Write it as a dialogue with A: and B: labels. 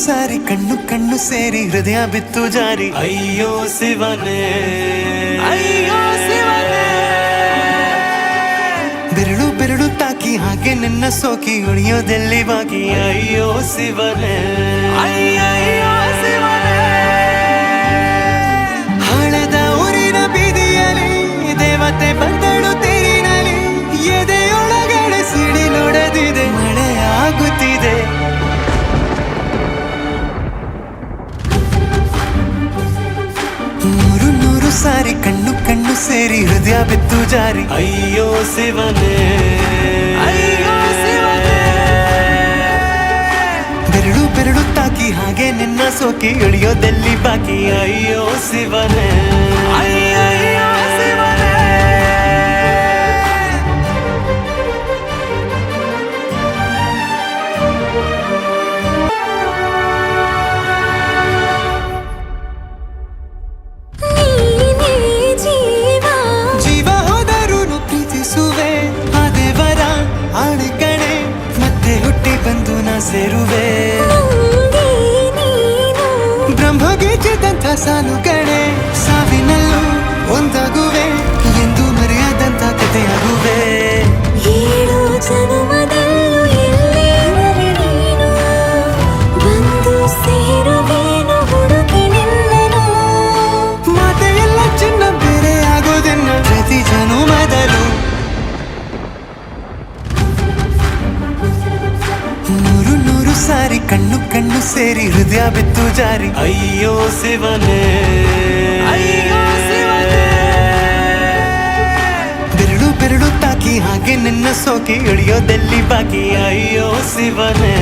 A: ಸಾರಿ ಕಣ್ಣು ಕಣ್ಣು ಸೇರಿ ಹೃದಯ ಬಿತ್ತು ಜಾರಿ ಅಯ್ಯೋ ಶಿವನೇ ಅಯ್ಯೋ ಶಿವನೇ ಬೆರಳು ಬೆರಳು ತಾಕಿ ಹಾಗೆ ನಿನ್ನ ಸೋಕಿ ಉಳಿಯೋದೆಲ್ಲಿ ಬಾಕಿ ಅಯ್ಯೋ ಶಿವನೇ ಅಯ್ಯಯ್ಯೋ ಶಿವನೇ ಹಣದ ಊರಿನ ಬೀದಿಯಲ್ಲಿ ದೇವತೆ ಬಂದಳು ತೇರಿನಲ್ಲಿ ಎದೆಯೊಳಗಡೆ ಸಿಡಿ ನೋಡದಿದೆ ಮಳೆ ಆಗುತ್ತಿದೆ ನೂರು ಸಾರಿ ಕಣ್ಣು ಕಣ್ಣು ಸೇರಿ ಹೃದಯ ಬಿತ್ತು ಜಾರಿ ಅಯ್ಯೋ ಶಿವನೇ ಅಯ್ಯೋ ಶಿವನೇ ಬೆರಳು ಬೆರಳು ತಾಕಿ ಹಾಗೆ ನಿನ್ನ ಸೋಕಿ ಇಳಿಯೋದೆಲ್ಲಿ ಬಾಕಿ ಅಯ್ಯೋ ಶಿವನೇ ಅಯ್ಯಯ್ಯೋ ಶಿವನೇ ಬಂದು ನಾ ಸೇರುವೆ ಬ್ರಹ್ಮಗೀಚಿದಂಥ ಸಾಲು ಕಣೆ ಸಾವಿನಲ್ಲೂ ಒಂದಾಗುವೆ ಎಂದು ಮರೆಯದಂಥ ಕಥೆಯಾಗುವೆ
B: ಏಳು ಜನುಮದಲ್ಲೂ ಎಲ್ಲೇ ನೀನು ಬಂದು ಸೇರುವೇನು ಹುಡುಕಿ ನಿನ್ನನು
A: ಮಾತೆಯೆಲ್ಲ ಚಿನ್ನ ಬೇರೆ ಆಗೋದೆನ್ನ ಪ್ರತಿ ಜನುಮದಲ್ಲೂ ನೂರು ಸಾರಿ ಕಣ್ಣು ಕಣ್ಣು ಸೇರಿ ಹೃದಯ ಬಿತ್ತು ಜಾರಿ ಅಯ್ಯೋ ಶಿವನೇ ಅಯ್ಯೋ ಶಿವನೇ ಬೆರಳು ಬೆರಳು ತಾಕಿ ಹಾಗೆ ನಿನ್ನ ಸೋಕಿ ಇಳಿಯೋದೆಲ್ಲಿ ಬಾಕಿ ಅಯ್ಯೋ ಶಿವನೇ